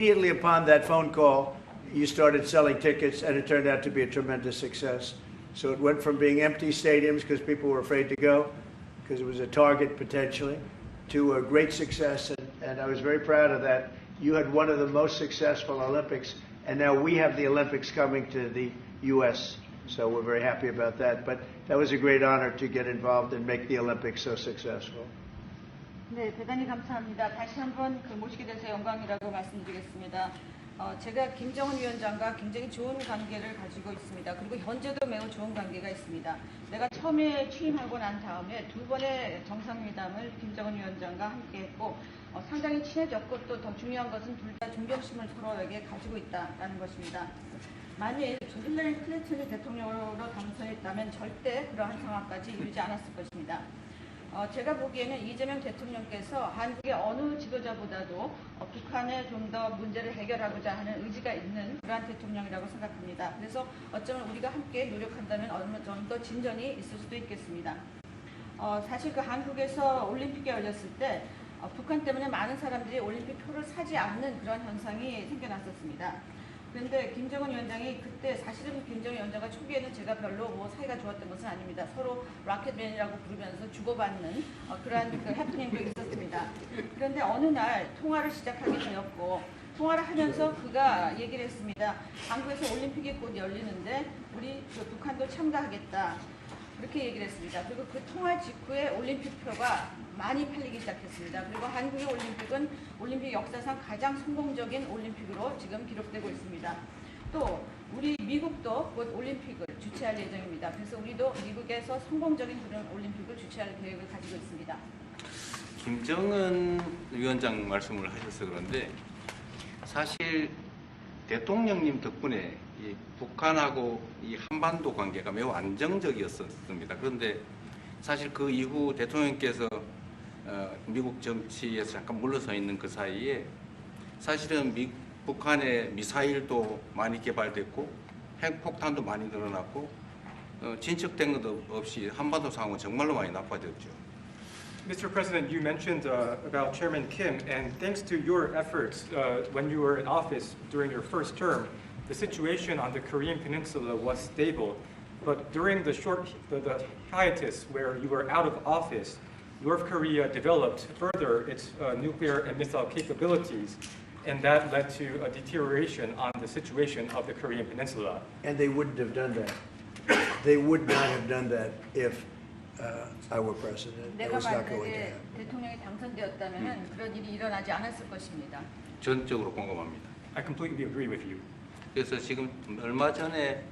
Immediately upon that phone call, you started selling tickets, and it turned out to be a tremendous success. So it went from being empty stadiums because people were afraid to go, because it was a target potentially, to a great success. And I was very proud of that. You had one of the most successful Olympics, and now we have the Olympics coming to the U.S., so we're very happy about that. But that was a great honor to get involved and make the Olympics so successful. 네, 대단히 감사합니다. 다시 한번 모시게 돼서 영광이라고 말씀드리겠습니다. 제가 김정은 위원장과 굉장히 좋은 관계를 가지고 있습니다. 그리고 현재도 매우 좋은 관계가 있습니다. 내가 처음에 취임하고 난 다음에 두 번의 정상회담을 김정은 위원장과 함께 했고 상당히 친해졌고 또 더 중요한 것은 둘 다 존경심을 서로에게 가지고 있다는 것입니다. 만일 힐러리 클린턴이 대통령으로 당선했다면 절대 그러한 상황까지 이르지 않았을 것입니다. 제가 보기에는 이재명 대통령께서 한국의 어느 지도자보다도 북한에 좀 더 문제를 해결하고자 하는 의지가 있는 그러한 대통령이라고 생각합니다. 그래서 어쩌면 우리가 함께 노력한다면 어느 정도 진전이 있을 수도 있겠습니다. 사실 그 한국에서 올림픽이 열렸을 때 북한 때문에 많은 사람들이 올림픽 표를 사지 않는 그런 현상이 생겨났었습니다. 그런데 김정은 위원장이 그때 사실은 김정은 위원장과 초기에는 제가 별로 사이가 좋았던 것은 아닙니다. 서로 락켓맨이라고 부르면서 주고받는 그러한 해프닝도 있었습니다. 그런데 어느 날 통화를 시작하게 되었고 통화를 하면서 그가 얘기를 했습니다. 한국에서 올림픽이 곧 열리는데 우리 북한도 참가하겠다. 그렇게 얘기를 했습니다. 그리고 그 통화 직후에 올림픽표가 많이 팔리기 시작했습니다. 그리고 한국의 올림픽은 올림픽 역사상 가장 성공적인 올림픽으로 지금 기록되고 있습니다. 또 우리 미국도 곧 올림픽을 주최할 예정입니다. 그래서 우리도 미국에서 성공적인 그런 올림픽을 주최할 계획을 가지고 있습니다. 김정은 위원장 말씀을 하셔서 그런데 사실 대통령님 덕분에 이 북한하고 이 한반도 관계가 매우 안정적이었습니다. 그런데 사실 그 이후 대통령께서 미국 정치에서 잠깐 물러서 있는 그 사이에 사실은 북한의 미사일도 많이 개발됐고 핵폭탄도 많이 늘어났고 진척된 것도 없이 한반도 상황은 정말로 많이 나빠졌죠. Mr. President, you mentioned about Chairman Kim, and thanks to your efforts when you were in office during your first term, the situation on the Korean Peninsula was stable. But during the hiatus where you were out of office, North Korea developed further its nuclear and missile capabilities, and that led to a deterioration on the situation of the Korean Peninsula. And they wouldn't have done that. They would not have done that if I were president. That 내가 was not going to 만약에 happen. 대통령이 당선되었다면 그런 일이 일어나지 않았을 것입니다. 전적으로 공감합니다. I completely agree with you. 그래서 지금 얼마 전에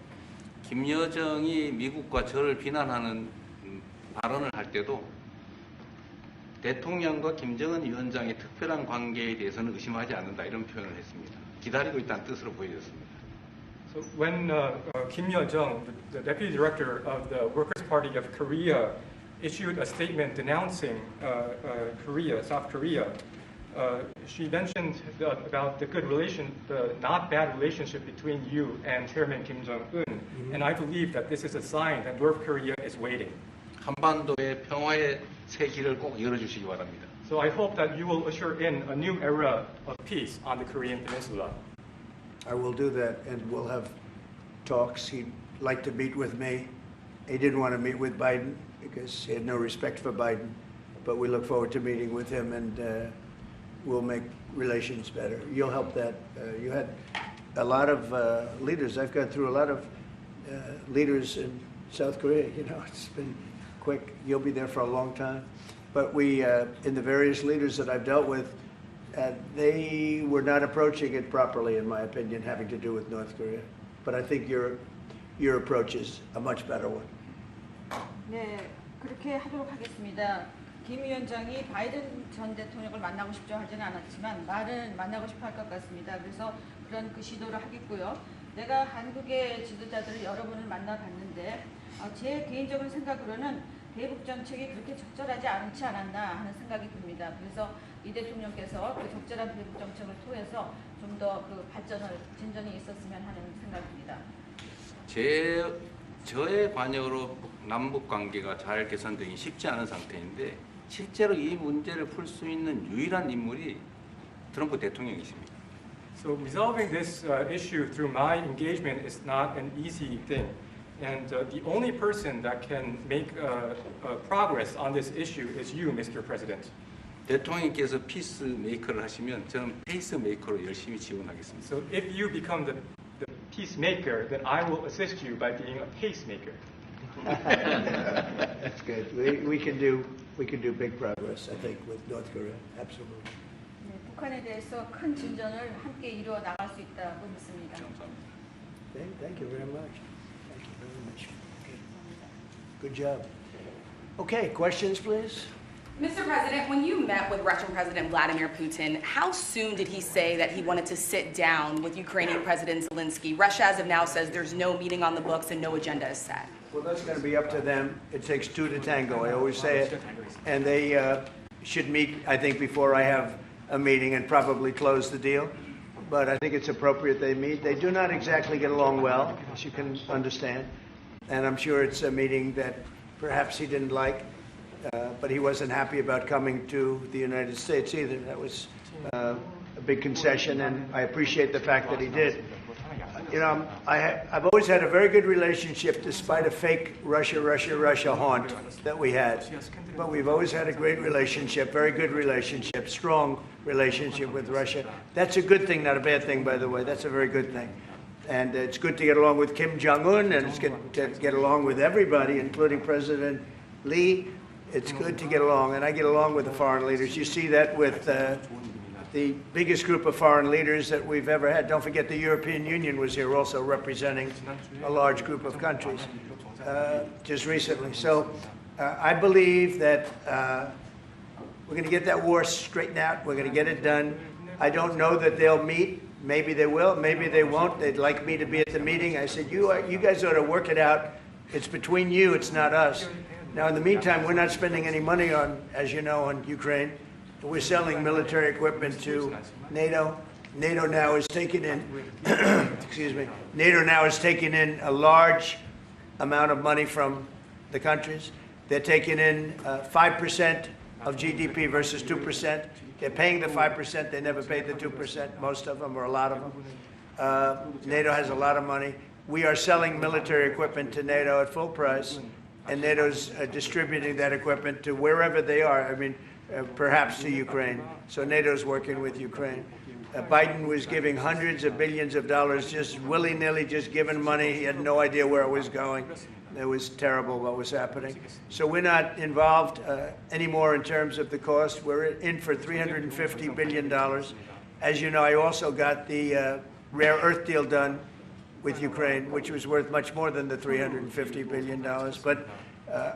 김여정이 미국과 저를 비난하는 발언을 할 때도 대통령과 김정은 위원장의 특별한 관계에 대해서는 의심하지 않는다 이런 표현을 했습니다. 기다리고 있다는 뜻으로 보여졌습니다. So when Kim Yo-jong, the deputy director of the Workers' Party of Korea, issued a statement denouncing South Korea, she mentioned about the not bad relationship between you and Chairman Kim Jong-un, and I believe that this is a sign that North Korea is waiting. 한반도의 평화의 새 길을 꼭 열어주시기 바랍니다. So I hope that you will usher in a new era of peace on the Korean Peninsula. I will do that, and we'll have talks. He'd like to meet with me. He didn't want to meet with Biden because he had no respect for Biden, but we look forward to meeting with him, and we'll make relations better. You'll help that. You had a lot of leaders. I've gone through a lot of leaders in South Korea. You know, it's been quick. You'll be there for a long time. But we, in the various leaders that I've dealt with, they were not approaching it properly, in my opinion, having to do with North Korea. But I think your approach is a much better one. 네, 그렇게 하도록 하겠습니다. 김 위원장이 바이든 전 대통령을 만나고 싶죠 하지는 않았지만 말은 만나고 싶어 할 것 같습니다. 그래서 그런 시도를 하겠고요. 내가 한국의 지도자들을 여러 분을 만나봤는데 제 개인적인 생각으로는 대북 정책이 그렇게 적절하지 않지 않았나 하는 생각이 듭니다. 그래서 이 대통령께서 그 적절한 대북 정책을 통해서 좀 더 진전이 있었으면 하는 생각입니다. 저의 관여로 남북 관계가 잘 개선되기 쉽지 않은 상태인데 실제로 이 문제를 풀 수 있는 유일한 인물이 트럼프 대통령이십니다. So resolving this issue through my engagement is not an easy thing. And the only person that can make progress on this issue is you, Mr. President. 대통령께서 피스메이커를 하시면 저는 페이스메이커로 열심히 지원하겠습니다. So if you become the peacemaker, then I will assist you by being a pacemaker. That's good. We can do big progress, I think, with North Korea. Absolutely. 네, 북한에 대해서 큰 진전을 함께 이루어 나갈 수 있다고 믿습니다. Okay, thank you very much. Thank you very much. Okay. Good job. Okay, questions, please? Mr. President, when you met with Russian President Vladimir Putin, how soon did he say that he wanted to sit down with Ukrainian President Zelensky? Russia, as of now, says there's no meeting on the books and no agenda is set. Well, that's going to be up to them. It takes two to tango. I always say it. And they should meet, I think, before I have a meeting and probably close the deal. But I think it's appropriate they meet. They do not exactly get along well, as you can understand. And I'm sure it's a meeting that perhaps he didn't like. But he wasn't happy about coming to the United States either. That was a big concession, and I appreciate the fact that he did. You know, I've always had a very good relationship despite a fake Russia haunt that we had. But we've always had a great relationship, very good relationship, strong relationship with Russia. That's a good thing, not a bad thing, by the way. That's a very good thing. And it's good to get along with Kim Jong-un, and it's good to get along with everybody, including President Lee. It's good to get along, and I get along with the foreign leaders. You see that with the biggest group of foreign leaders that we've ever had. Don't forget the European Union was here also representing a large group of countries just recently. So I believe that we're going to get that war straightened out. We're going to get it done. I don't know that they'll meet. Maybe they will. Maybe they won't. They'd like me to be at the meeting. I said, you guys ought to work it out. It's between you. It's not us. Now, in the meantime, we're not spending any money on, as you know, on Ukraine. We're selling military equipment to NATO. NATO now is taking in, excuse me, NATO now is taking in a large amount of money from the countries. They're taking in 5% of GDP versus 2%. They're paying the 5%. They never paid the 2%, most of them, or a lot of them. NATO has a lot of money. We are selling military equipment to NATO at full price. And NATO's distributing that equipment to wherever they are, I mean, perhaps to Ukraine. So NATO's working with Ukraine. Biden was giving hundreds of billions of dollars, just willy-nilly, just giving money. He had no idea where it was going. It was terrible what was happening. So we're not involved anymore in terms of the cost. We're in for $350 billion. As you know, I also got the rare earth deal done with Ukraine, which was worth much more than the $350 billion. But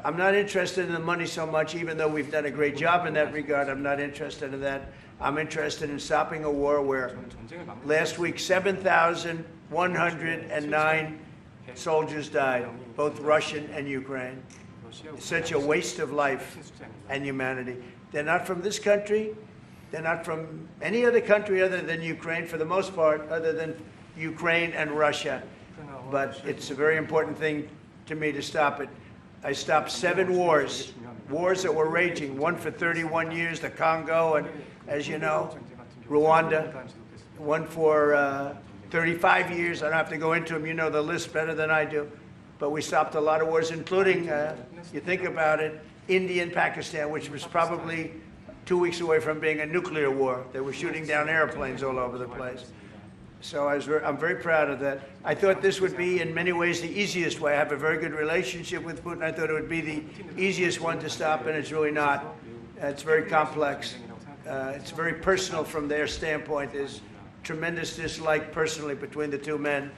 I'm not interested in the money so much, even though we've done a great job in that regard. I'm not interested in that. I'm interested in stopping a war where last week 7,109 soldiers died, both Russian and Ukraine. It's such a waste of life and humanity. They're not from this country. They're not from any other country other than Ukraine, for the most part, other than Ukraine and Russia. But it's a very important thing to me to stop it. I stopped 7 wars that were raging, one for 31 years, the Congo, and as you know, Rwanda, one for 35 years. I don't have to go into them. You know the list better than I do. But we stopped a lot of wars, including, you think about it, India and Pakistan, which was probably 2 weeks away from being a nuclear war. They were shooting down airplanes all over the place. So I'm very proud of that. I thought this would be, in many ways, the easiest way. I have a very good relationship with Putin. I thought it would be the easiest one to stop, and it's really not. It's very complex. It's very personal from their standpoint. There's tremendous dislike personally between the two men,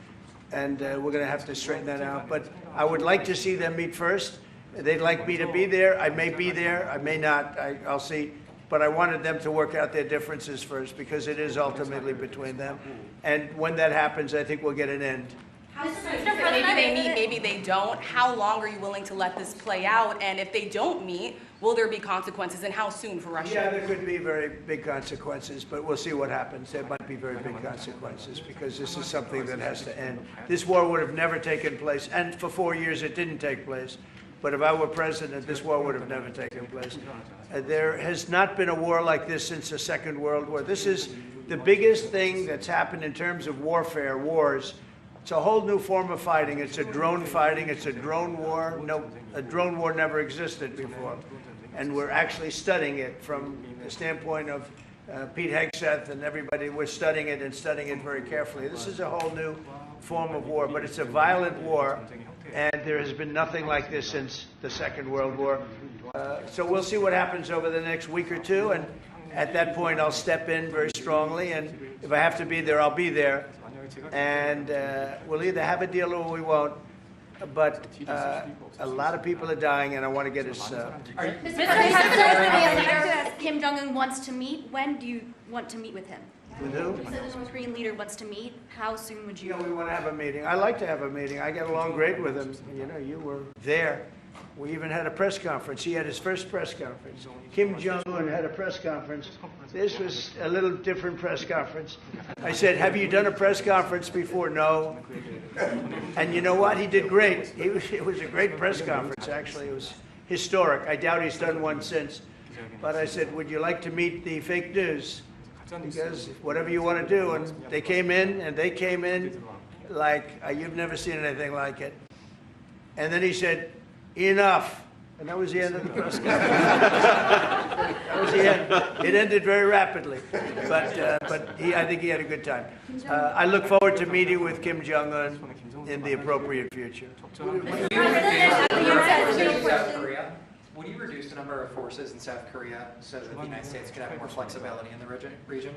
and we're going to have to straighten that out. But I would like to see them meet first. They'd like me to be there. I may be there. I may not. I'll see. But I wanted them to work out their differences first, because it is ultimately between them. And when that happens, I think we'll get an end. Maybe they meet, maybe they don't. How long are you willing to let this play out? And if they don't meet, will there be consequences, and how soon for Russia? Yeah, there could be very big consequences, but we'll see what happens. There might be very big consequences, because this is something that has to end. This war would have never taken place, and for 4 years it didn't take place. But if I were president, this war would have never taken place. There has not been a war like this since the Second World War. This is the biggest thing that's happened in terms of warfare, wars, it's a whole new form of fighting. It's a drone fighting. It's a drone war. No, a drone war never existed before. And we're actually studying it from the standpoint of Pete Hegseth and everybody. We're studying it and studying it very carefully. This is a whole new form of war, but it's a violent war, and there has been nothing like this since the Second World War. So we'll see what happens over the next week or two, and at that point I'll step in very strongly, and if I have to be there, I'll be there. And we'll either have a deal or we won't. But a lot of people are dying, and I want to get us. Mr. President, Kim Jong-un wants to meet. When do you want to meet with him? With who? You said the North Korean leader wants to meet. How soon would You you? know, we want to have a meeting. I like to have a meeting. I get along great with him. You know, you were there. We even had a press conference. He had his first press conference. Kim Jong-un had a press conference. This was a little different press conference. I said, have you done a press conference before? No. And you know what? He did great. It was a great press conference, actually. It was historic. I doubt he's done one since. But I said, would you like to meet the fake news? Because whatever you want to do. And they came in like you've never seen anything like it. And then he said, enough. And that was the end of the press conference. That was the end. It ended very rapidly. But I think he had a good time. I look forward to meeting with Kim Jong-un in the appropriate future. Would you reduce the number of forces in South Korea so that the United States could have more flexibility in the region?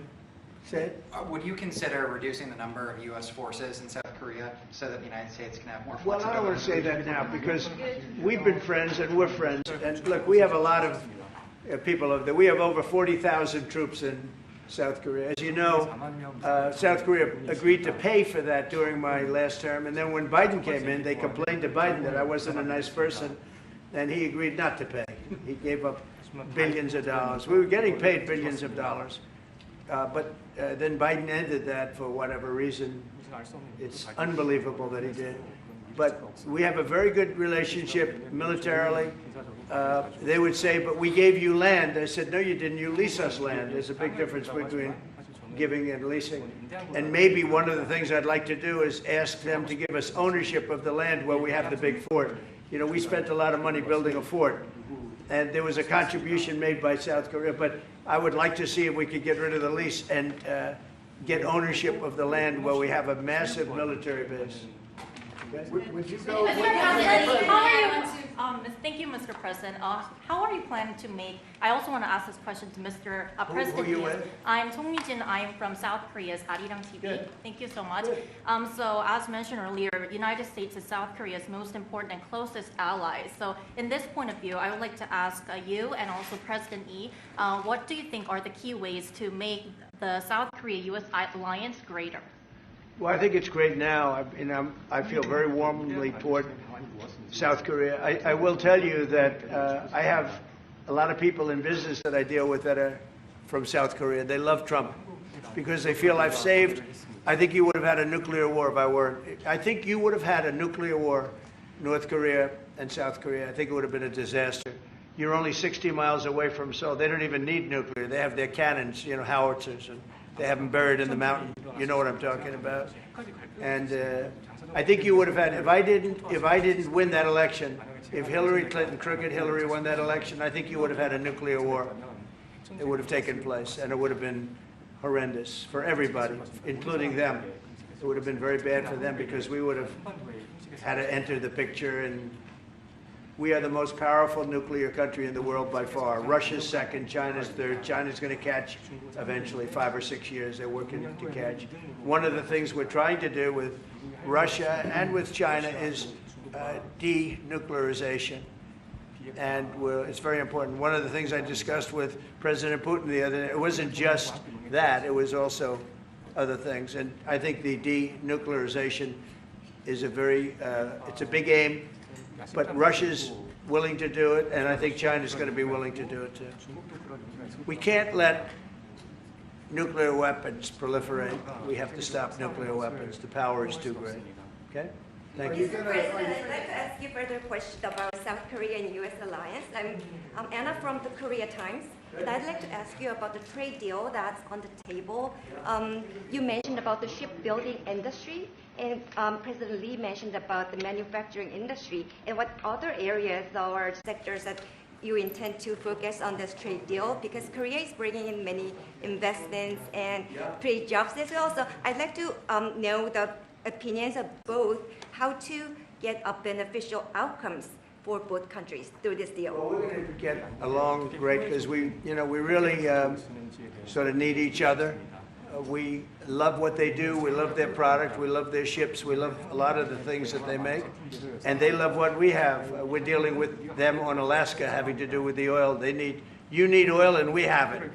Say it. Would you consider reducing the number of U.S. forces in South Korea so that the United States can have more Well, flexibility? I don't want to say that now because we've been friends and we're friends. And look, we have a lot of people over there. We have over 40,000 troops in South Korea. As you know, South Korea agreed to pay for that during my last term. And then when Biden came in, they complained to Biden that I wasn't a nice person. And he agreed not to pay. He gave up billions of dollars. We were getting paid billions of dollars. But then Biden ended that for whatever reason. It's unbelievable that he did. But we have a very good relationship militarily. They would say, but we gave you land. I said, no, you didn't. You lease us land. There's a big difference between giving and leasing. And maybe one of the things I'd like to do is ask them to give us ownership of the land where we have the big fort. You know, we spent a lot of money building a fort. And there was a contribution made by South Korea, but I would like to see if we could get rid of the lease and get ownership of the land where we have a massive military base. Okay? Would you go? Thank you, Mr. President. How are you planning to make? I also want to ask this question to Mr. President. Who are you with? I'm Song Mi-jin. I'm from South Korea's Arirang TV. Good. Thank you so much. Good. So as mentioned earlier, United States is South Korea's most important and closest ally. So in this point of view, I would like to ask you and also President Lee, what do you think are the key ways to make the South Korea-U.S. alliance greater? Well, I think it's great now. I feel very warmly toward South Korea. I will tell you that I have a lot of people in business that I deal with that are from South Korea. They love Trump because they feel I've saved. I think you would have had a nuclear war if I weren't. I think you would have had a nuclear war, North Korea and South Korea. I think it would have been a disaster. You're only 60 miles away from Seoul. They don't even need nuclear. They have their cannons, you know, howitzers, and they have them buried in the mountain. You know what I'm talking about. And I think you would have had, if I didn't win that election, if Hillary Clinton, crooked Hillary, won that election, I think you would have had a nuclear war. It would have taken place, and it would have been horrendous for everybody, including them. It would have been very bad for them because we would have had to enter the picture, and we are the most powerful nuclear country in the world by far. Russia's second, China's third. China's going to catch eventually, 5 or 6 years. They're working to catch. One of the things we're trying to do with Russia and with China is denuclearization. And it's very important. One of the things I discussed with President Putin the other day, it wasn't just that, it was also other things. And I think the denuclearization is it's a big aim. But Russia's willing to do it, and I think China's going to be willing to do it too. We can't let nuclear weapons proliferate. We have to stop nuclear weapons. The power is too great. Okay? Thank you. Mr. President, I'd like to ask you further question about South Korea and U.S. alliance. I'm Anna from the Korea Times, and I'd like to ask you about the trade deal that's on the table. You mentioned about the shipbuilding industry, and President Lee mentioned about the manufacturing industry, and what other areas or sectors that you intend to focus on this trade deal, because Korea is bringing in many investments and trade jobs as well. So I'd like to know the opinions of both, how to get a beneficial outcomes for both countries through this deal. Well, we're going to get along great because we really sort of need each other. We love what they do. We love their product. We love their ships. We love a lot of the things that they make. And they love what we have. We're dealing with them on Alaska having to do with the oil. You need oil and we have it.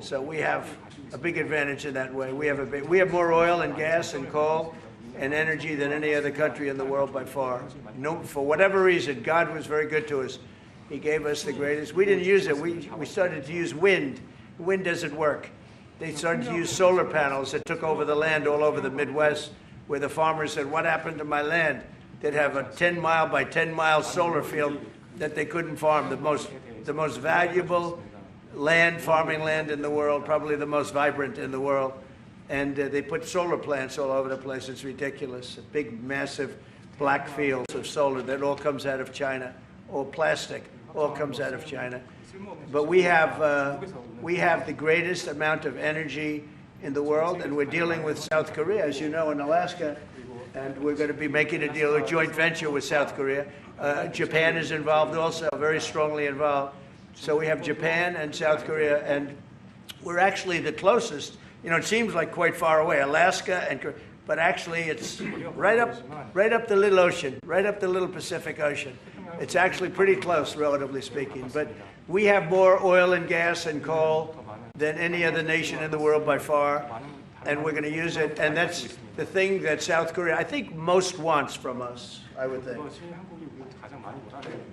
So we have a big advantage in that way. We have more oil and gas and coal and energy than any other country in the world by far. No, for whatever reason, God was very good to us. He gave us the greatest. We didn't use it. We started to use wind. Wind doesn't work. They started to use solar panels that took over the land all over the Midwest, where the farmers said, what happened to my land? They'd have a 10-mile by 10-mile solar field that they couldn't farm, the most valuable farming land in the world, probably the most vibrant in the world. And they put solar plants all over the place. It's ridiculous. Big, massive black fields of solar that all comes out of China, or plastic, all comes out of China. But we have the greatest amount of energy in the world, and we're dealing with South Korea, as you know, in Alaska, and we're going to be making a deal, a joint venture with South Korea. Japan is involved also, very strongly involved. So we have Japan and South Korea, and we're actually the closest. You know, it seems like quite far away, Alaska, but actually it's right up the little ocean, right up the little Pacific Ocean. It's actually pretty close, relatively speaking. But we have more oil and gas and coal than any other nation in the world by far, and we're going to use it. And that's the thing that South Korea, I think, most wants from us, I would think.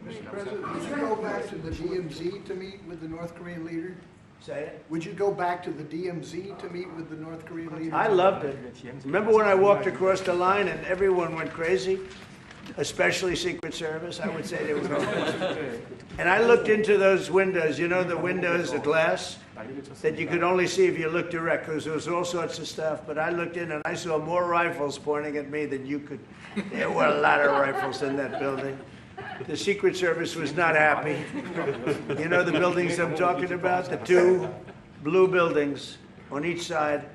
Mr. President, would you go back to the DMZ to meet with the North Korean leader? Say it. Would you go back to the DMZ to meet with the North Korean leader? I loved it. Remember when I walked across the line and everyone went crazy? Especially Secret Service, I would say they were going crazy. And I looked into those windows, you know, the windows, the glass, that you could only see if you looked direct, because there was all sorts of stuff. But I looked in and I saw more rifles pointing at me than you could. There were a lot of rifles in that building. The Secret Service was not happy. You know the buildings I'm talking about? The two blue buildings on each side.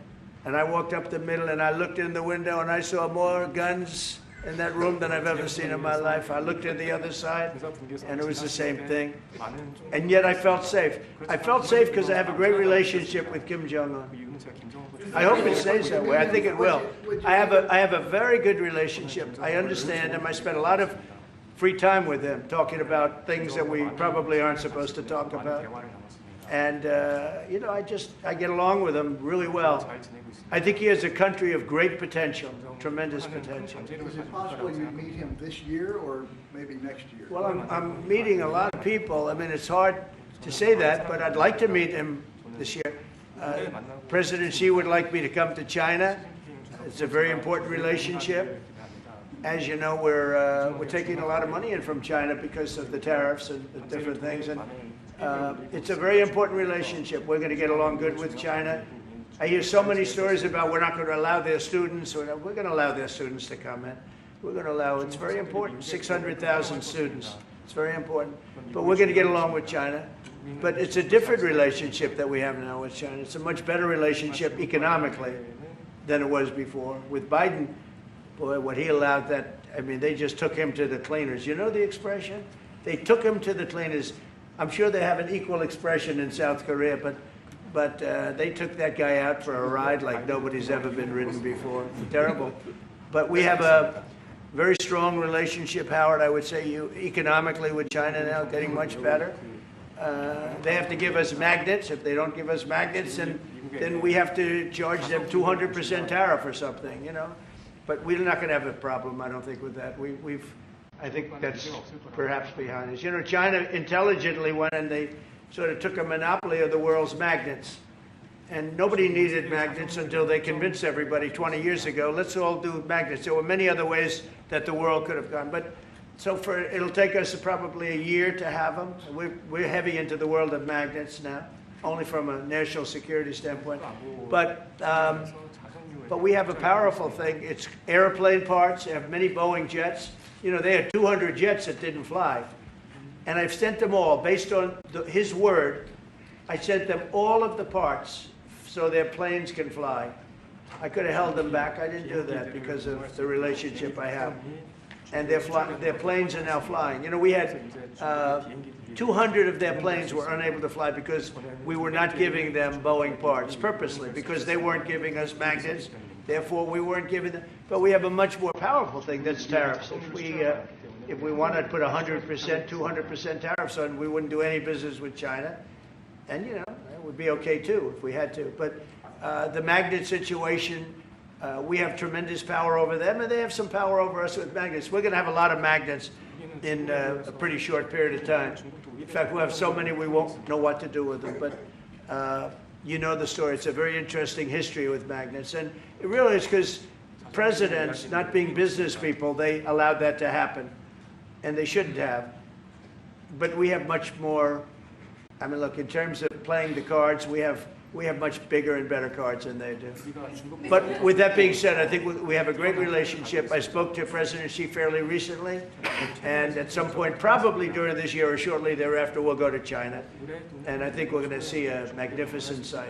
And I walked up the middle and I looked in the window and I saw more guns in that room than I've ever seen in my life. I looked at the other side and it was the same thing. And yet I felt safe. I felt safe because I have a great relationship with Kim Jong-un. I hope it stays that way. I think it will. I have a very good relationship. I understand him. I spent a lot of free time with him, talking about things that we probably aren't supposed to talk about. And, you know, I get along with him really well. I think he has a country of great potential, tremendous potential. Is it possible you meet him this year or maybe next year? Well, I'm meeting a lot of people. I mean, it's hard to say that, but I'd like to meet him this year. President Xi would like me to come to China. It's a very important relationship. As you know, we're taking a lot of money in from China because of the tariffs and the different things. And it's a very important relationship. We're going to get along good with China. I hear so many stories about we're not going to allow their students. We're going to allow their students to come in. We're going to allow, it's very important, 600,000 students. It's very important. But we're going to get along with China. But it's a different relationship that we have now with China. It's a much better relationship economically than it was before. With Biden, boy, what he allowed that, I mean, they just took him to the cleaners. You know the expression? They took him to the cleaners. I'm sure they have an equal expression in South Korea, but they took that guy out for a ride like nobody's ever been ridden before. Terrible. But we have a very strong relationship, Howard, I would say, economically with China now, getting much better. They have to give us magnets. If they don't give us magnets, then we have to charge them 200% tariff or something, you know. But we're not going to have a problem, I don't think, with that. I think that's perhaps behind us. You know, China intelligently went and they sort of took a monopoly of the world's magnets. And nobody needed magnets until they convinced everybody 20 years ago, let's all do magnets. There were many other ways that the world could have gone. But so it'll take us probably a year to have them. We're heavy into the world of magnets now, only from a national security standpoint. But we have a powerful thing. It's airplane parts. They have many Boeing jets. You know, they had 200 jets that didn't fly. And I've sent them all, based on his word, I sent them all of the parts so their planes can fly. I could have held them back. I didn't do that because of the relationship I have. And their planes are now flying. You know, we had 200 of their planes were unable to fly because we were not giving them Boeing parts purposely, because they weren't giving us magnets. Therefore, we weren't giving them. But we have a much more powerful thing, that's tariffs. If we wanted to put 100%, 200% tariffs on, we wouldn't do any business with China. And, you know, it would be okay, too, if we had to. But the magnet situation, we have tremendous power over them, and they have some power over us with magnets. We're going to have a lot of magnets in a pretty short period of time. In fact, we'll have so many we won't know what to do with them. But you know the story. It's a very interesting history with magnets. And it really is because presidents, not being business people, they allowed that to happen. And they shouldn't have. But we have much more. I mean, look, in terms of playing the cards, we have much bigger and better cards than they do. But with that being said, I think we have a great relationship. I spoke to President Xi fairly recently, and at some point, probably during this year or shortly thereafter, we'll go to China. And I think we're going to see a magnificent sight.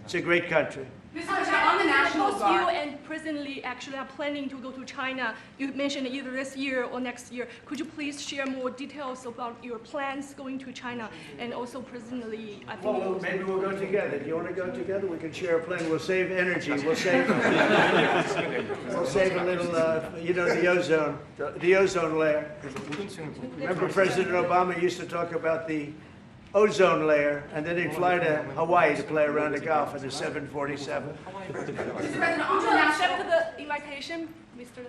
It's a great country. Mr. President, on the National Guard. You and President Lee actually are planning to go to China. You mentioned either this year or next year. Could you please share more details about your plans going to China and also President Lee? I think Well, maybe we'll go together. Do you want to go together? We can share a plane. We'll save energy. We'll save a little, you know, the ozone layer. Remember President Obama used to talk about the ozone layer, and then he'd fly to Hawaii to play around the Gulf in a 747. Mr. President, on the Would you national. accept the invitation, Mr.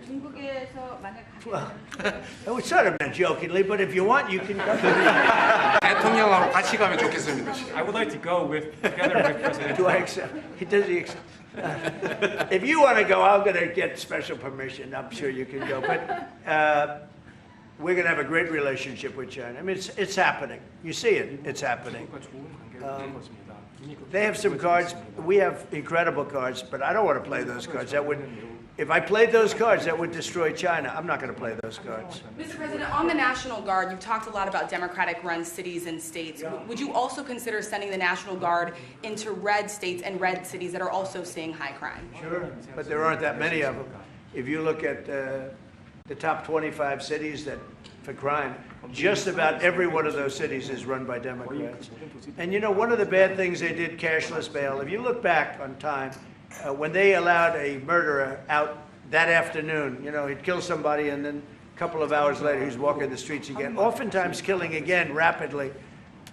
중국에서 만약 Well, it was sort of meant jokingly, but if you want, you can go. 대통령하고 같이 가면 좋겠습니다. I would like to go together with President. Do I accept? Does he accept? If you want to go, I'm going to get special permission. I'm sure you can go. But we're going to have a great relationship with China. I mean, it's happening. You see it. It's happening. They have some cards. We have incredible cards, but I don't want to play those cards. If I played those cards, that would destroy China. I'm not going to play those cards. Mr. President, on the National Guard, you've talked a lot about Democratic-run cities and states. Yeah. Would you also consider sending the National Guard into red states and red cities that are also seeing high crime? Sure, but there aren't that many of them. If you look at the top 25 cities for crime, just about every one of those cities is run by Democrats. And you know, one of the bad things they did, cashless bail, if you look back on time, when they allowed a murderer out that afternoon, you know, he'd kill somebody and then a couple of hours later he's walking the streets again, oftentimes killing again rapidly.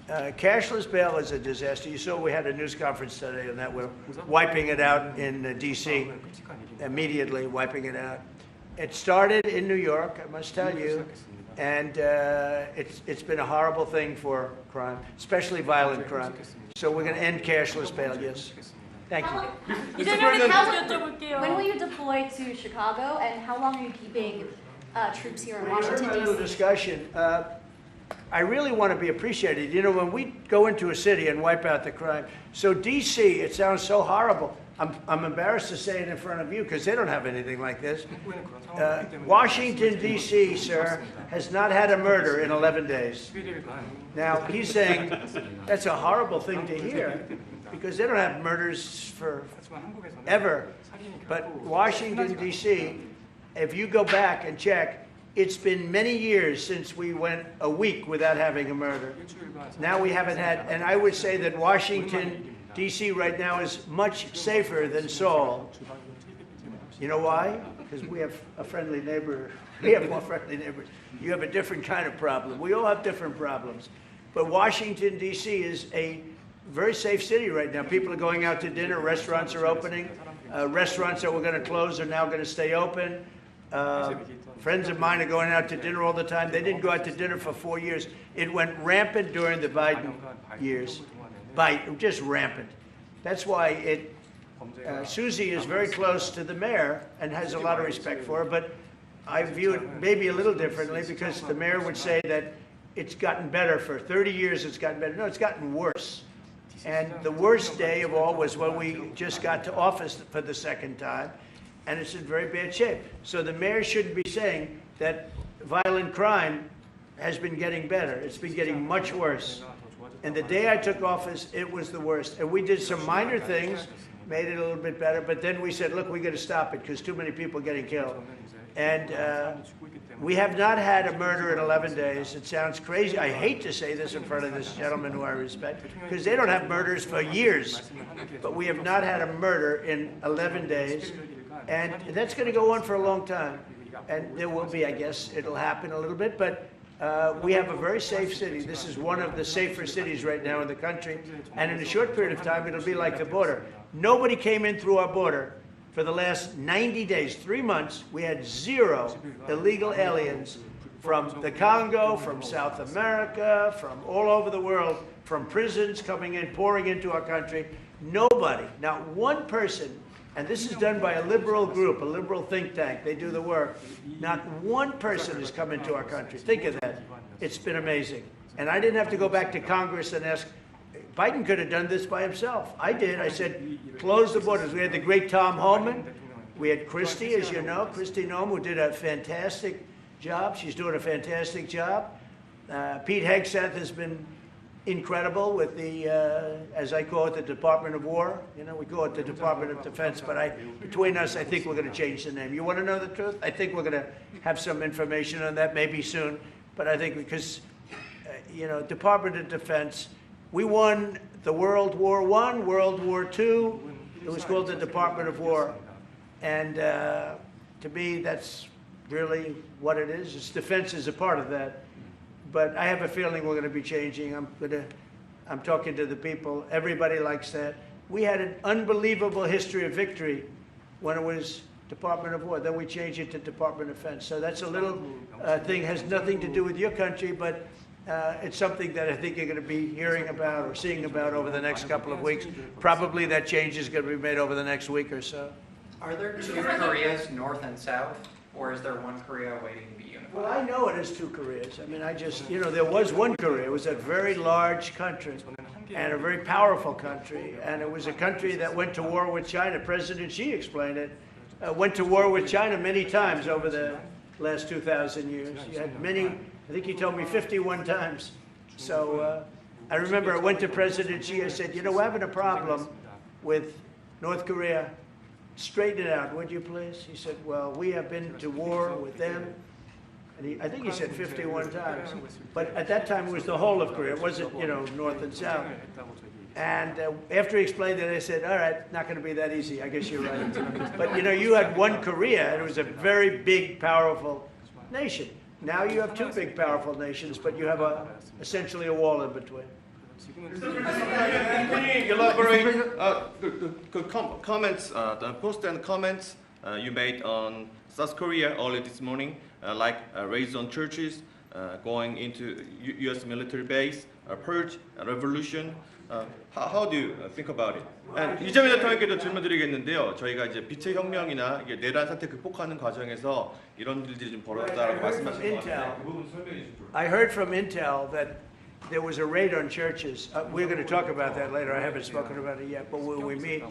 Cashless bail is a disaster. You saw we had a news conference today on that. We're wiping it out in D.C., immediately wiping it out. It started in New York, I must tell you, and it's been a horrible thing for crime, especially violent crime. So we're going to end cashless bail, yes. Thank you. When will you deploy to Chicago, and how long are you keeping troops here in Washington, A little D.C.? discussion. I really want to be appreciated. You know, when we go into a city and wipe out the crime, so D.C., it sounds so horrible. I'm embarrassed to say it in front of you because they don't have anything like this. Washington, D.C., sir, has not had a murder in 11 days. Now, he's saying that's a horrible thing to hear because they don't have murders for ever. But Washington, D.C., if you go back and check, it's been many years since we went a week without having a murder. Now we haven't had, and I would say that Washington, D.C. right now is much safer than Seoul. You know why? Because we have a friendly neighbor. We have more friendly neighbors. You have a different kind of problem. We all have different problems. But Washington, D.C. is a very safe city right now. People are going out to dinner. Restaurants are opening. Restaurants that were going to close are now going to stay open. Friends of mine are going out to dinner all the time. They didn't go out to dinner for 4 years. It went rampant during the Biden years. just rampant. That's why Susie is very close to the mayor and has a lot of respect for her, but I view it maybe a little differently because the mayor would say that it's gotten better for 30 years, it's gotten better. No, it's gotten worse. And the worst day of all was when we just got to office for the second time, and it's in very bad shape. So the mayor shouldn't be saying that violent crime has been getting better. It's been getting much worse. And the day I took office, it was the worst. And we did some minor things, made it a little bit better, but then we said, look, we got to stop it because too many people are getting killed. And we have not had a murder in 11 days. It sounds crazy. I hate to say this in front of this gentleman who I respect, because they don't have murders for years. But we have not had a murder in 11 days. And that's going to go on for a long time. And there will be, I guess, it'll happen a little bit. But we have a very safe city. This is one of the safer cities right now in the country. And in a short period of time, it'll be like the border. Nobody came in through our border. For the last 90 days, 3 months, we had 0 illegal aliens from the Congo, from South America, from all over the world, from prisons coming in, pouring into our country. Nobody, not one person, and this is done by a liberal group, a liberal think tank. They do the work. Not one person has come into our country. Think of that. It's been amazing. And I didn't have to go back to Congress and ask. Biden could have done this by himself. I did. I said, close the borders. We had the great Tom Homan. We had Christie, as you know, Christie Noem, who did a fantastic job. She's doing a fantastic job. Pete Hegseth has been incredible with the, as I call it, the Department of War. You know, we call it the Department of Defense, but between us, I think we're going to change the name. You want to know the truth? I think we're going to have some information on that maybe soon. But I think because, you know, Department of Defense, we won the World War I, World War II. It was called the Department of War. And to me, that's really what it is. Its defense is a part of that. But I have a feeling we're going to be changing. I'm talking to the people. Everybody likes that. We had an unbelievable history of victory when it was Department of War. Then we changed it to Department of Defense. So that's a little thing, has nothing to do with your country, but it's something that I think you're going to be hearing about or seeing about over the next couple of weeks. Probably that change is going to be made over the next week or so. Are there 2 Koreas, North and South, or is there one Korea waiting to be unified? Well, I know it is 2 Koreas. I mean, you know, there was one Korea. It was a very large country and a very powerful country. And it was a country that went to war with China. President Xi explained it. Went to war with China many times over the last 2,000 years. You had many, I think he told me 51 times. So I remember I went to President Xi. I said, you know, we're having a problem with North Korea. Straighten it out, would you please? He said, well, we have been to war with them. And I think he said 51 times. But at that time, it was the whole of Korea. It wasn't, you know, North and South. And after he explained it, I said, all right, not going to be that easy. I guess you're right. But, you know, you had one Korea, and it was a very big, powerful nation. Now you have 2 big, powerful nations, but you have essentially a wall in between. Can you elaborate comments, the post and comments you made on South Korea early this morning, like raids on churches, going into U.S. military base, purge, revolution. How do you think about it? And 이재명 대통령께도 질문드리겠는데요. 저희가 이제 빛의 혁명이나 이게 내란 사태 극복하는 과정에서 이런 일들이 좀 벌어졌다라고 말씀하신 것 같은데 그 부분 설명해 주시죠. I heard from Intel that there was a raid on churches. We're going to talk about that later. I haven't spoken about it yet, but when we meet,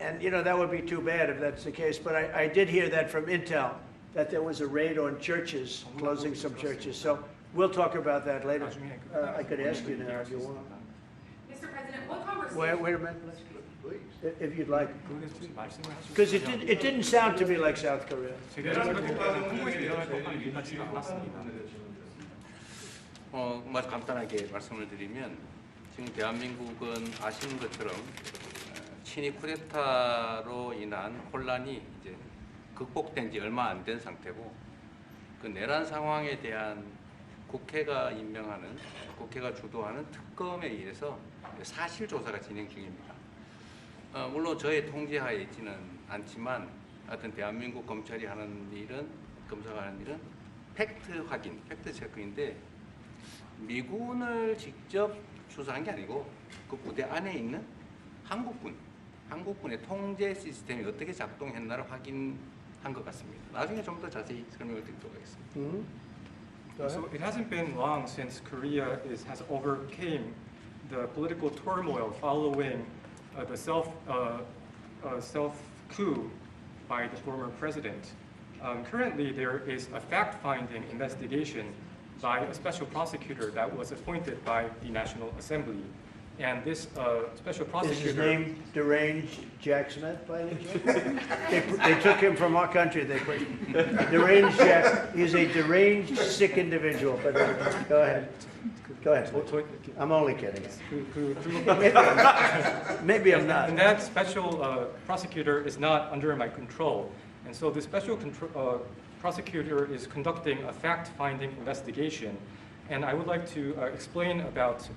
and you know, that would be too bad if that's the case. But I did hear that from Intel, that there was a raid on churches, closing some churches. So we'll talk about that later. I could ask you now if you want. Mr. President, what conversation? Wait a minute, please. If you'd like. Because it didn't sound to me like South Korea. 뭐 간단하게 말씀을 드리면 지금 대한민국은 아시는 것처럼 친위 쿠데타로 인한 혼란이 이제 극복된 지 얼마 안 된 상태고 그 내란 상황에 대한 국회가 임명하는 국회가 주도하는 특검에 의해서 사실 조사가 진행 중입니다. 물론 저의 통제하에 있지는 않지만 하여튼 대한민국 검찰이 하는 일은 검사가 하는 일은 팩트 확인, 팩트 체크인데 미군을 직접 추사한 게 아니고 그 부대 안에 있는 한국군의 통제 시스템이 어떻게 작동했나를 확인한 것 같습니다. 나중에 좀 더 자세히 설명을 드리도록 하겠습니다. So it hasn't been long since Korea has overcame the political turmoil following the self coup by the former president. Currently, there is a fact-finding investigation by a special prosecutor that was appointed by the National Assembly. And this special prosecutor... Is his name Deranged Jack Smith, by any chance? They took him from our country. They put Deranged Jack. He's a deranged, sick individual. But go ahead. Go ahead. I'm only kidding. Maybe I'm not. And that special prosecutor is not under my control. And so the special prosecutor is conducting a fact-finding investigation. And I would like to explain about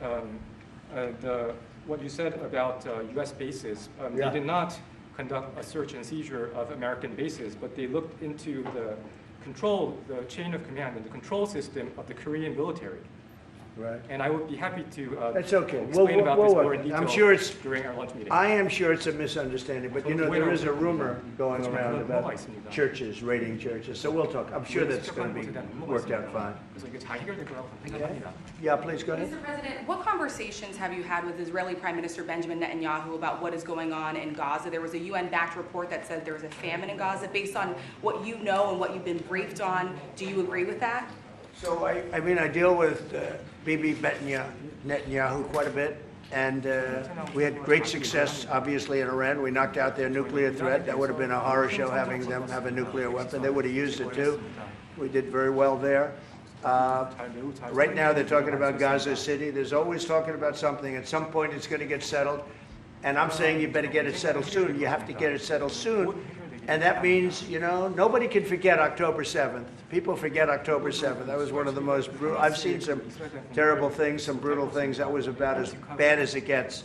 what you said about U.S. bases. They did not conduct a search and seizure of American bases, but they looked into the chain of command and the control system of the Korean military. Right. And I would be happy to That's okay. explain about this more in detail I'm sure it's, during our lunch meeting. I am sure it's a misunderstanding, but you know, there is a rumor going around about churches, raiding churches. So we'll talk. I'm sure that's going to be worked out fine. Yeah, please go ahead. Mr. President, what conversations have you had with Israeli Prime Minister Benjamin Netanyahu about what is going on in Gaza? There was a UN-backed report that said there was a famine in Gaza. Based on what you know and what you've been briefed on, do you agree with that? So I mean, I deal with Bibi Netanyahu quite a bit, and we had great success, obviously, in Iran. We knocked out their nuclear threat. That would have been a horror show having them have a nuclear weapon. They would have used it too. We did very well there. Right now, they're talking about Gaza City. There's always talking about something. At some point, it's going to get settled, and I'm saying you better get it settled soon. You have to get it settled soon. And that means, you know, nobody can forget October 7th. People forget October 7th. That was one of the most brutal. I've seen some terrible things, some brutal things. That was about as bad as it gets.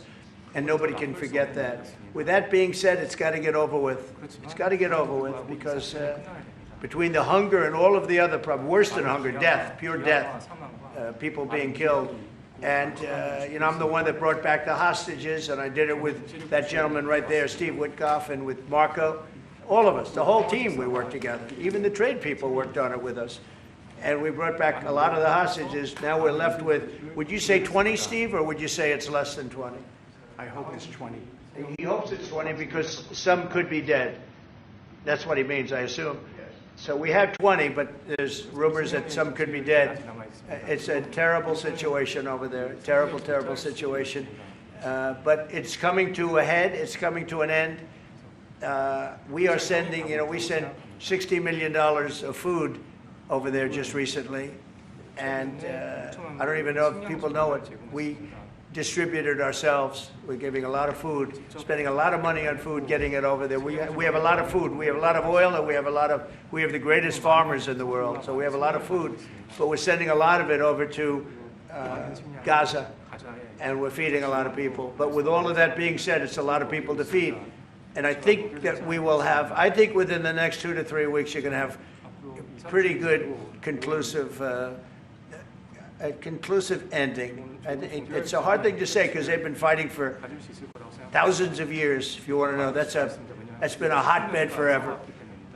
And nobody can forget that. With that being said, it's got to get over with. It's got to get over with because between the hunger and all of the other problems, worse than hunger, death, pure death, people being killed. And, you know, I'm the one that brought back the hostages, and I did it with that gentleman right there, Steve Witkoff, and with Marco. All of us, the whole team, we worked together. Even the trade people worked on it with us. And we brought back a lot of the hostages. Now we're left with, would you say 20, Steve, or would you say it's less than 20? I hope it's 20. He hopes it's 20 because some could be dead. That's what he means, I assume. So we have 20, but there's rumors that some could be dead. It's a terrible situation over there. Terrible, terrible situation. But it's coming to a head. It's coming to an end. We are sending, you know, we sent $60 million of food over there just recently. And I don't even know if people know it. We distributed ourselves. We're giving a lot of food, spending a lot of money on food, getting it over there. We have a lot of food. We have a lot of oil, and we have the greatest farmers in the world. So we have a lot of food, but we're sending a lot of it over to Gaza, and we're feeding a lot of people. But with all of that being said, it's a lot of people to feed. And I think that we will have, I think within the next 2 to 3 weeks, you're going to have pretty good conclusive ending. And it's a hard thing to say because they've been fighting for thousands of years, if you want to know. That's been a hotbed forever.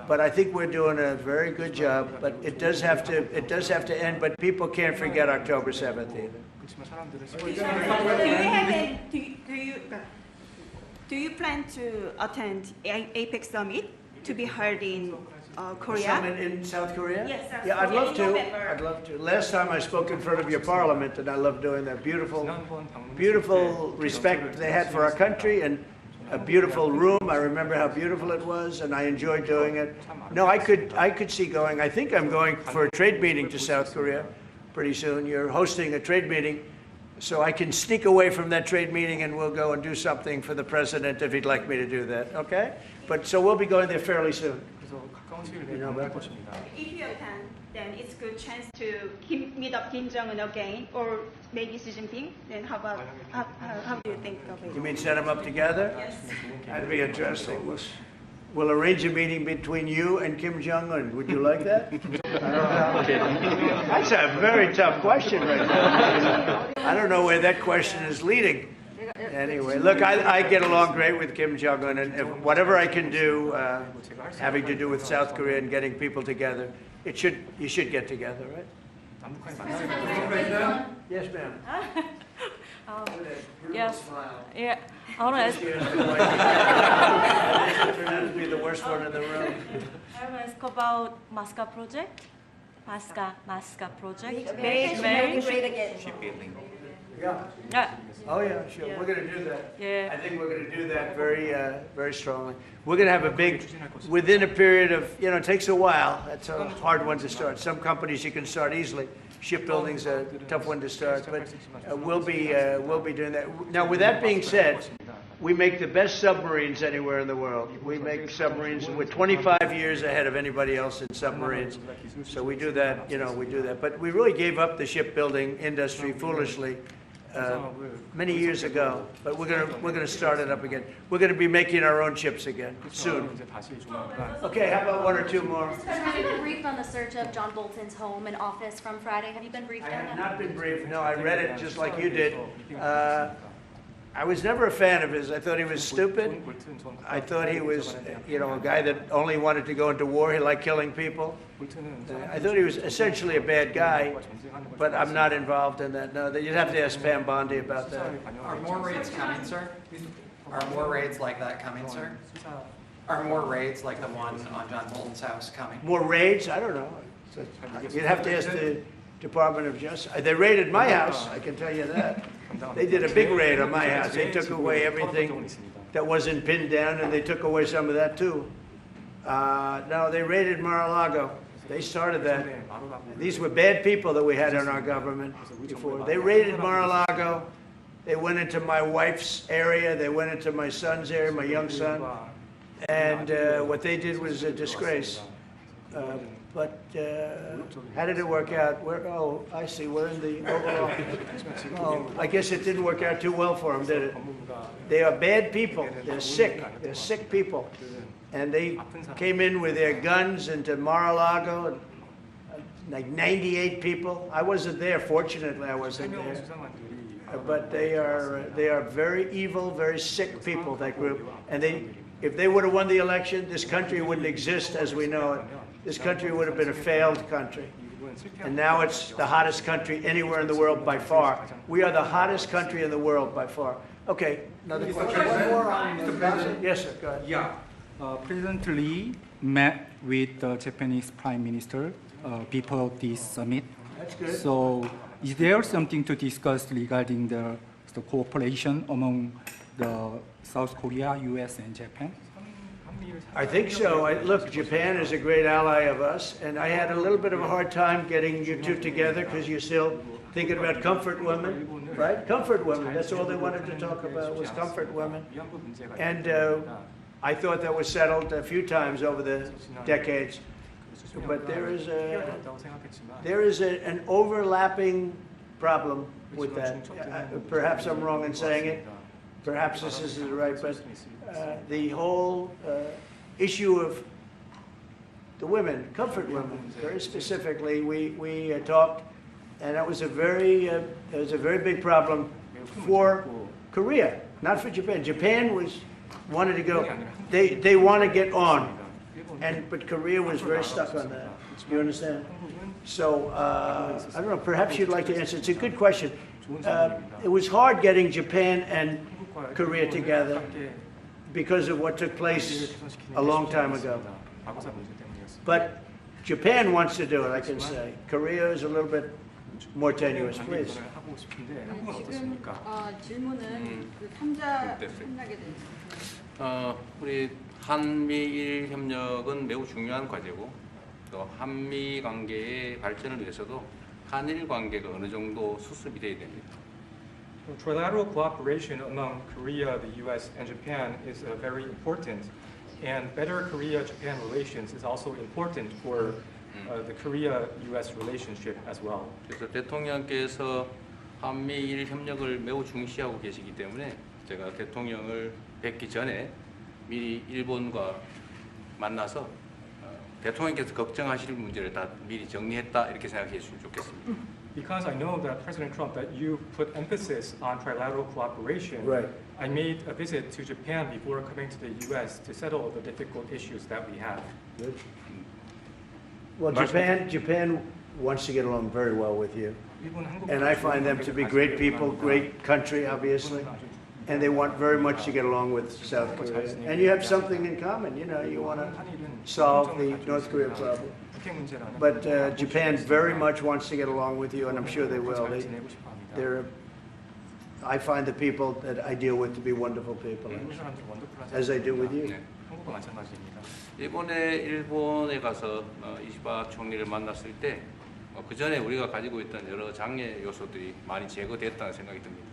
But I think we're doing a very good job. But it does have to end. But people can't forget October 7th either. Do you plan to attend APEC summit to be held in Korea? Summit in South Korea? Yes, South Yeah, I'd Korea love in to. November. I'd love to. Last time I spoke in front of your parliament, and I love doing that. Beautiful respect they had for our country, and a beautiful room. I remember how beautiful it was, and I enjoyed doing it. No, I could see going. I think I'm going for a trade meeting to South Korea pretty soon. You're hosting a trade meeting. So I can sneak away from that trade meeting and we'll go and do something for the president if he'd like me to do that, okay? But so we'll be going there fairly soon. You know about that? If you attend, then it's a good chance to meet up Kim Jong-un again, or maybe Xi Jinping. Then how do you think of it? You mean set them up together? Yes. That'd be interesting. We'll arrange a meeting between you and Kim Jong-un. Would you like that? That's a very tough question right now. I don't know where that question is leading. Anyway, look, I get along great with Kim Jong-un, and if whatever I can do having to do with South Korea and getting people together, you should get together, right? Yes, ma'am. Yes. Yeah. I want to ask. Turned out to be the worst one in the room. I want to ask about Masca project. Masca project. Make Mary. great again. Yeah. Yeah. Oh yeah, sure. We're going to do that. Yeah. I think we're going to do that very strongly. We're going to have a big, within a period of, it takes a while. That's a hard one to start. Some companies you can start easily. Shipbuilding's a tough one to start, but we'll be doing that. Now, with that being said, we make the best submarines anywhere in the world. We make submarines. We're 25 years ahead of anybody else in submarines. So we do that. We do that. But we really gave up the shipbuilding industry foolishly many years ago, but we're gonna start it up again. We're gonna be making our own ships again soon. Okay, how about one or two more? Have you been briefed on the search of John Bolton's home and office from Friday? Have you been briefed I on have that? not been briefed. No, I read it just like you did. I was never a fan of his. I thought he was stupid. I thought he was, a guy that only wanted to go into war. He liked killing people. I thought he was essentially a bad guy, but I'm not involved in that. No, you'd have to ask Pam Bondi about that. Are more raids coming, sir? Are more raids like that coming, sir? Are more raids like the one on John Bolton's house coming? More raids? I don't know. You'd have to ask the Department of Justice. They raided my house, I can tell you that. They did a big raid on my house. They took away everything that wasn't pinned down, and they took away some of that too. No, they raided Mar-a-Lago. They started that. These were bad people that we had in our government before. They raided Mar-a-Lago. They went into my wife's area. They went into my son's area, my young son. And what they did was a disgrace. But how did it work out? I see. We're in the overall. Oh, I guess it didn't work out too well for them, did it? They are bad people. They're sick. They're sick people. And they came in with their guns into Mar-a-Lago, and like 98 people. I wasn't there. Fortunately, I wasn't there. But they are very evil, very sick people, that group. And if they would have won the election, this country wouldn't exist as we know it. This country would have been a failed country. And now it's the hottest country anywhere in the world by far. We are the hottest country in the world by far. Okay, another question. One more on Gaza. Yes, sir, go ahead. Yeah. President Lee met with the Japanese Prime Minister before this summit. That's good. So is there something to discuss regarding the cooperation among the South Korea, US, and Japan? I think so. Look, Japan is a great ally of us, and I had a little bit of a hard time getting you two together because you're still thinking about comfort women, right? Comfort women. That's all they wanted to talk about was comfort women. And I thought that was settled a few times over the decades. But there is an overlapping problem with that. Perhaps I'm wrong in saying it. Perhaps this isn't right, but the whole issue of the women, comfort women, very specifically, we talked, and that was a very big problem for Korea, not for Japan. Japan wanted to go. They want to get on, but Korea was very stuck on that. You understand? So I don't know. Perhaps you'd like to answer. It's a good question. It was hard getting Japan and Korea together because of what took place a long time ago. But Japan wants to do it, I can say. Korea is a little bit more tenuous, please. 지금 질문은 그 3자 협력에 대해서. 우리 한미일 협력은 매우 중요한 과제고 또 한미 관계의 발전을 위해서도 한일 관계가 어느 정도 수습이 돼야 됩니다. Trilateral cooperation among Korea, the U.S., and Japan is very important, and better Korea-Japan relations is also important for the Korea-U.S. relationship as well. 그래서 대통령께서 한미일 협력을 매우 중시하고 계시기 때문에 제가 대통령을 뵙기 전에 미리 일본과 만나서 대통령께서 걱정하실 문제를 다 미리 정리했다 이렇게 생각해 주시면 좋겠습니다. Because I know that President Trump, that you put emphasis on trilateral cooperation, Right. I made a visit to Japan before coming to the U.S. to settle the difficult issues that we have. Good. Well, Japan wants to get along very well with you. And I find them to be great people, great country, obviously. And they want very much to get along with South Korea. And you have something in common, you know, you want to solve the North Korea problem. But Japan very much wants to get along with you, and I'm sure they will. I find the people that I deal with to be wonderful people, as I do with you. 이번에 일본에 가서 이시바 총리를 만났을 때 그 전에 우리가 가지고 있던 여러 장애 요소들이 많이 제거됐다는 생각이 듭니다.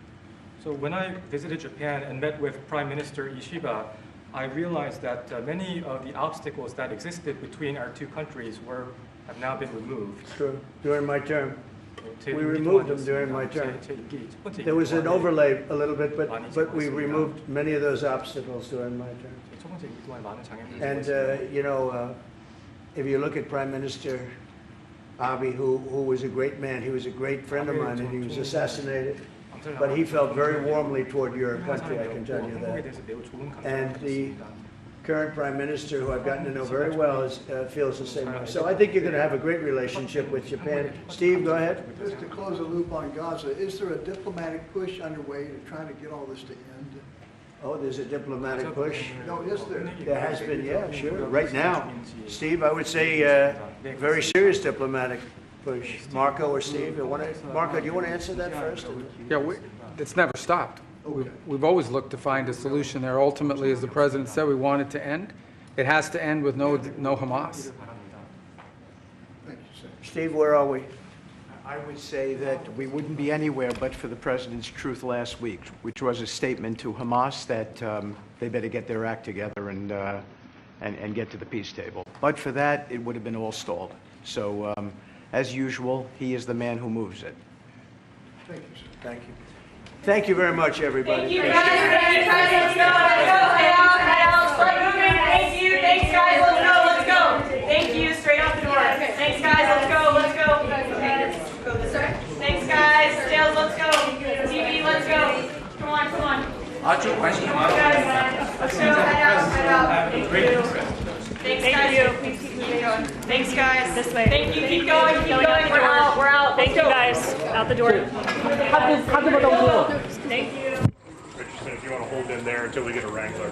So when I visited Japan and met with Prime Minister Ishiba, I realized that many of the obstacles that existed between our two countries have now been removed. True. During my term. We removed them during my term. There was an overlay a little bit, but we removed many of those obstacles during my term. And, you know, if you look at Prime Minister Abe, who was a great man, he was a great friend of mine, and he was assassinated. But he felt very warmly toward your country, I can tell you that. And the current Prime Minister, who I've gotten to know very well, feels the same way. So I think you're going to have a great relationship with Japan. Steve, go ahead. Just to close the loop on Gaza, is there a diplomatic push underway to try to get all this to end? Oh, there's a diplomatic push. No, is there? There has been, yeah, sure. Right now, Steve, I would say very serious diplomatic push. Marco or Steve? Marco, do you want to answer that first? Yeah, it's never stopped. We've always looked to find a solution there. Ultimately, as the president said, we want it to end. It has to end with no Hamas. Thank you, sir. Steve, where are we? I would say that we wouldn't be anywhere but for the president's truth last week, which was a statement to Hamas that they better get their act together and get to the peace table. But for that, it would have been all stalled. So, as usual, he is the man who moves it. Thank you, sir. Thank you. Thank you very much, everybody. Thank you, President. Let's go, head out, start moving. Thank you, thanks, guys. Let's go. Thank you, straight out the door. Thanks, guys. Let's go. Thanks, guys. Jails, let's go. TV, let's go. Come on. 아주 관심 많아요. Let's go. Head out. Thanks, guys. Please keep moving. Thanks, guys. This way. Thank you. Keep going. We're out. Thank you, guys. Out the door. Thank you. Richardson, if you want to hold in there until we get a wrangler.